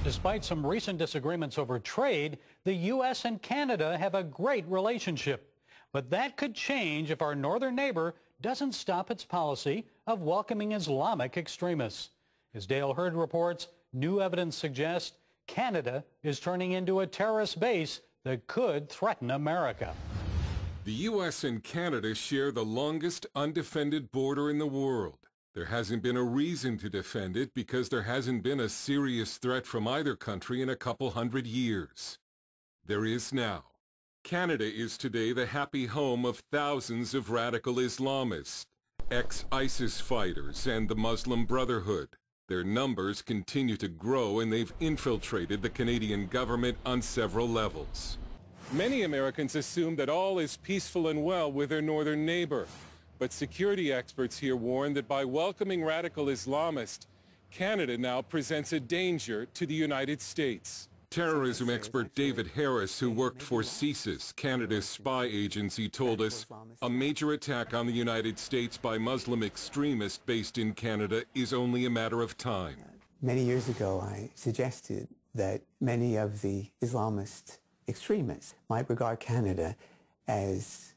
Despite some recent disagreements over trade, the U.S. and Canada have a great relationship. But that could change if our northern neighbor doesn't stop its policy of welcoming Islamic extremists. As Dale Hurd reports, new evidence suggests Canada is turning into a terrorist base that could threaten America. The U.S. and Canada share the longest undefended border in the world. There hasn't been a reason to defend it because there hasn't been a serious threat from either country in a couple hundred years. There is now. Canada is today the happy home of thousands of radical Islamists, ex-ISIS fighters, and the Muslim Brotherhood. Their numbers continue to grow, and they've infiltrated the Canadian government on several levels. Many Americans assume that all is peaceful and well with their northern neighbor. But security experts here warn that by welcoming radical Islamists, Canada now presents a danger to the United States. Terrorism expert David Harris, who worked for CSIS, Canada's spy agency, told us a major attack on the United States by Muslim extremists based in Canada is only a matter of time. Many years ago, I suggested that many of the Islamist extremists might regard Canada as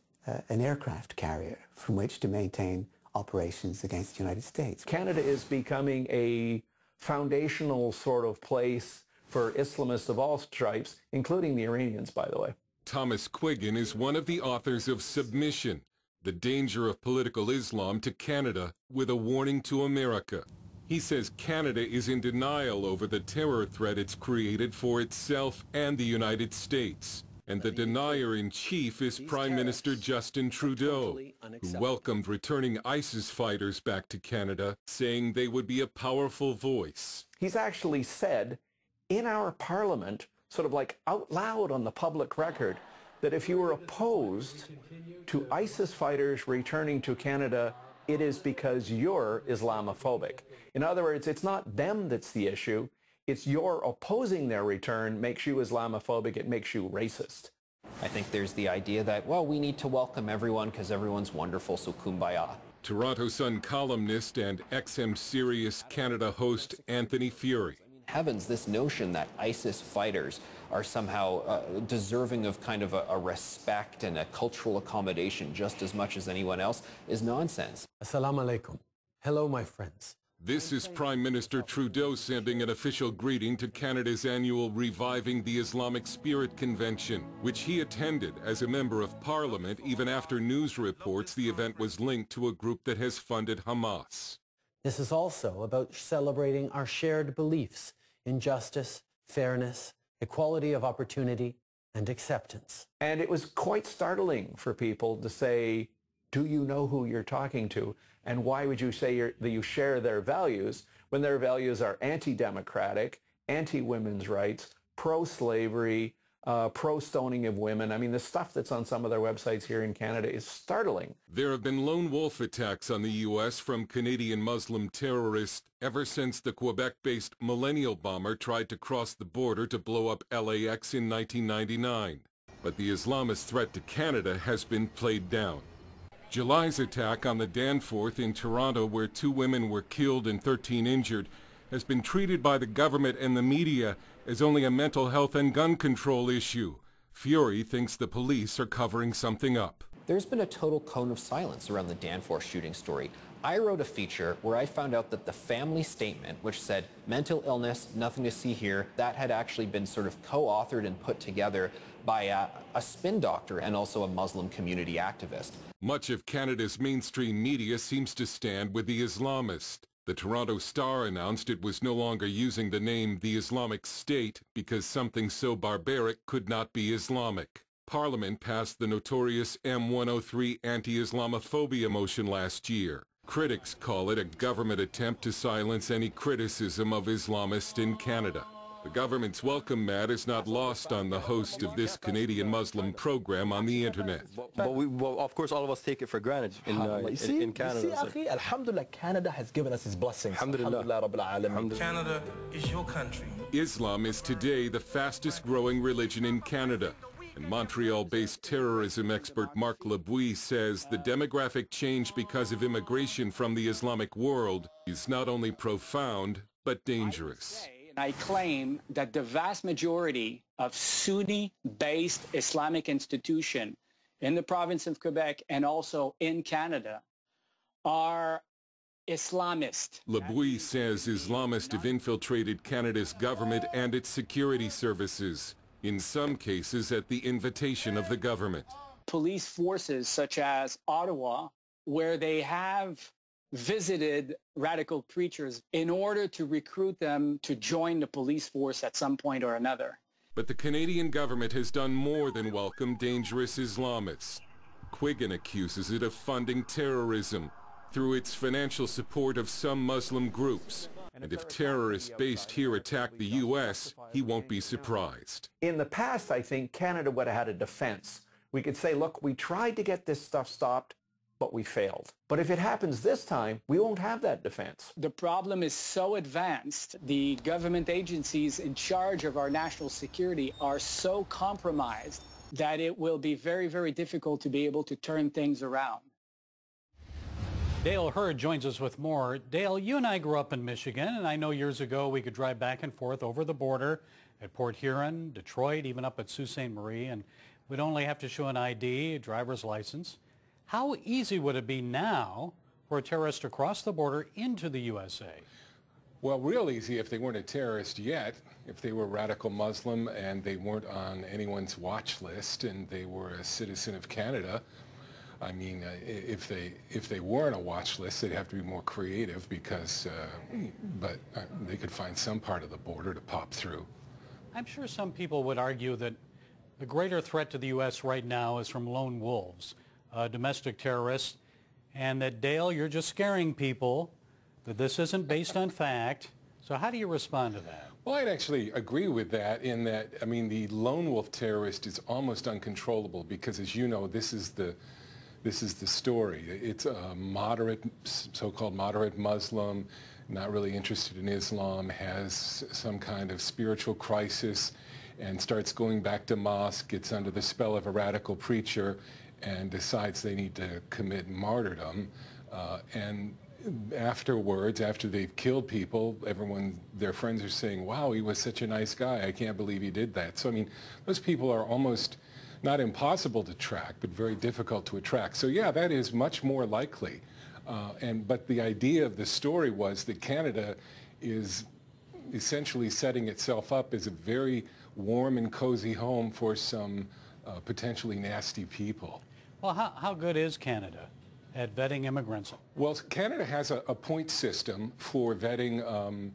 an aircraft carrier from which to maintain operations against the United States. Canada is becoming a foundational sort of place for Islamists of all stripes, including the Iranians, by the way. Thomas Quiggin is one of the authors of Submission, The Danger of Political Islam to Canada, with a warning to America. He says Canada is in denial over the terror threat it's created for itself and the United States. And the denier-in-chief is Prime Minister Justin Trudeau, who welcomed returning ISIS fighters back to Canada, saying they would be a powerful voice. He's actually said in our parliament, sort of like out loud on the public record, that if you were opposed to ISIS fighters returning to Canada, it is because you're Islamophobic. In other words, it's not them that's the issue. It's your opposing their return makes you Islamophobic, it makes you racist. I think there's the idea that, well, we need to welcome everyone because everyone's wonderful, so kumbaya. Toronto Sun columnist and XM Sirius Canada host Anthony Furey. Heavens, this notion that ISIS fighters are somehow deserving of kind of a respect and a cultural accommodation just as much as anyone else is nonsense. Assalamu alaikum. Hello, my friends. This is Prime Minister Trudeau sending an official greeting to Canada's annual Reviving the Islamic Spirit Convention, which he attended as a member of Parliament even after news reports the event was linked to a group that has funded Hamas. This is also about celebrating our shared beliefs in justice, fairness, equality of opportunity, and acceptance. And it was quite startling for people to say, do you know who you're talking to? And why would you say that you share their values when their values are anti-democratic, anti-women's rights, pro-slavery, pro-stoning of women? I mean, the stuff that's on some of their websites here in Canada is startling. There have been lone wolf attacks on the U.S. from Canadian Muslim terrorists ever since the Quebec-based Millennial bomber tried to cross the border to blow up LAX in 1999. But the Islamist threat to Canada has been played down. July's attack on the Danforth in Toronto, where 2 women were killed and 13 injured, has been treated by the government and the media as only a mental health and gun control issue. Fury thinks the police are covering something up. There's been a total cone of silence around the Danforth shooting story. I wrote a feature where I found out that the family statement, which said mental illness, nothing to see here, that had actually been sort of co-authored and put together by a spin doctor and also a Muslim community activist. Much of Canada's mainstream media seems to stand with the Islamist. The Toronto Star announced it was no longer using the name the Islamic State because something so barbaric could not be Islamic. Parliament passed the notorious M103 anti-Islamophobia motion last year. Critics call it a government attempt to silence any criticism of Islamists in Canada. The government's welcome mat is not lost on the host of this Canadian Muslim program on the internet. But we, well, of course, all of us take it for granted in Canada. You see, Alhamdulillah, Canada has given us his blessings. Alhamdulillah. Canada is your country. Islam is today the fastest growing religion in Canada. And Montreal-based terrorism expert Marc Labouie says the demographic change because of immigration from the Islamic world is not only profound, but dangerous. I claim that the vast majority of Sunni-based Islamic institutions in the province of Quebec and also in Canada are Islamist. Labouille says Islamists have infiltrated Canada's government and its security services, in some cases at the invitation of the government. Police forces such as Ottawa, where they have visited radical preachers in order to recruit them to join the police force at some point or another. But the Canadian government has done more than welcome dangerous Islamists. Quiggin accuses it of funding terrorism through its financial support of some Muslim groups. And if terrorists based here attack the U.S., he won't be surprised. In the past, I think Canada would have had a defense. We could say, look, we tried to get this stuff stopped, but we failed. But if it happens this time, we won't have that defense. The problem is so advanced, the government agencies in charge of our national security are so compromised that it will be very, very difficult to be able to turn things around. Dale Hurd joins us with more. Dale, you and I grew up in Michigan, and I know years ago we could drive back and forth over the border at Port Huron, Detroit, even up at Sault Ste. Marie, and we'd only have to show an ID, a driver's license. How easy would it be now for a terrorist to cross the border into the USA? Well, real easy if they weren't a terrorist yet, if they were radical Muslim and they weren't on anyone's watch list and they were a citizen of Canada. I mean, if they weren't a watch list, they'd have to be more creative because, but they could find some part of the border to pop through. I'm sure some people would argue that the greater threat to the U.S. right now is from lone wolves, domestic terrorists, and that, Dale, you're just scaring people, that this isn't based on fact. So how do you respond to that? Well, I'd actually agree with that in that, I mean, the lone wolf terrorist is almost uncontrollable because, as you know, this is the story. It's a moderate, so-called moderate Muslim, not really interested in Islam, has some kind of spiritual crisis and starts going back to mosque, gets under the spell of a radical preacher and decides they need to commit martyrdom. And afterwards, after they've killed people, their friends are saying, wow, he was such a nice guy. I can't believe he did that. So, I mean, those people are almost not impossible to track, but very difficult to attract. So yeah, that is much more likely. But the idea of the story was that Canada is essentially setting itself up as a very warm and cozy home for some potentially nasty people. Well, how good is Canada at vetting immigrants? Well, Canada has a point system for vetting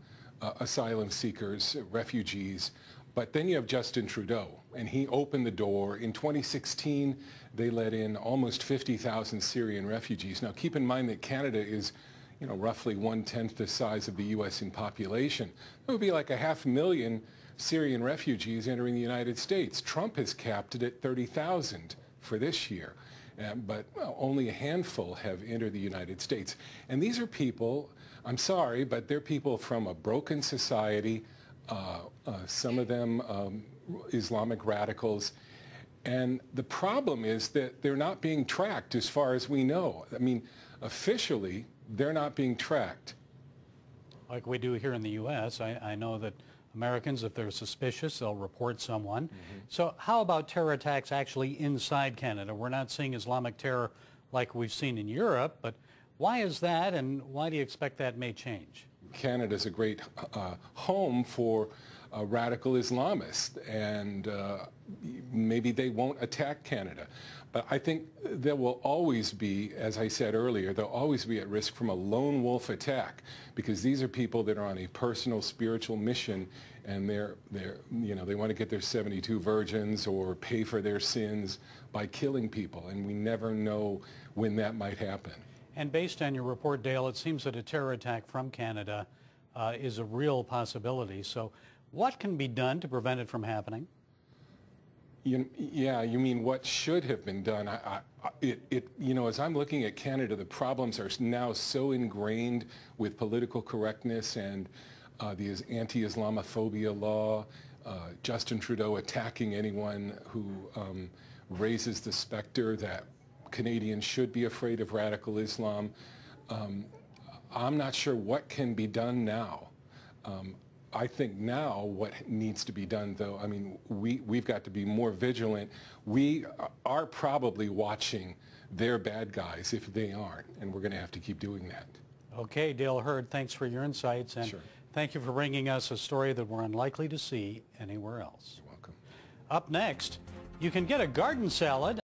asylum seekers, refugees. But then you have Justin Trudeau, and he opened the door. In 2016, they let in almost 50,000 Syrian refugees. Now, keep in mind that Canada is, roughly 1/10 the size of the U.S. in population. It would be like 500,000 Syrian refugees entering the United States. Trump has capped it at 30,000 for this year, but only a handful have entered the United States. And these are people, I'm sorry, but they're people from a broken society, some of them Islamic radicals. And the problem is that they're not being tracked as far as we know. I mean, officially, they're not being tracked. Like we do here in the U.S., I know that Americans, if they're suspicious, they'll report someone. Mm-hmm. So how about terror attacks actually inside Canada? We're not seeing Islamic terror like we've seen in Europe, but why is that, and why do you expect that may change? Canada's a great home for radical Islamists, and maybe they won't attack Canada. But I think there will always be, as I said earlier, they'll always be at risk from a lone wolf attack, because these are people that are on a personal spiritual mission, and they want to get their 72 virgins or pay for their sins by killing people, and we never know when that might happen. And based on your report, Dale, it seems that a terror attack from Canada is a real possibility. So what can be done to prevent it from happening? You mean what should have been done? As I'm looking at Canada, the problems are now so ingrained with political correctness and the anti-Islamophobia law, Justin Trudeau attacking anyone who raises the specter that Canadians should be afraid of radical Islam. I'm not sure what can be done now. I think now what needs to be done, though, I mean, we've got to be more vigilant. We are probably watching their bad guys if they aren't, and we're going to have to keep doing that. Okay, Dale Hurd, thanks for your insights, and thank you for bringing us a story that we're unlikely to see anywhere else. You're welcome. Up next, you can get a garden salad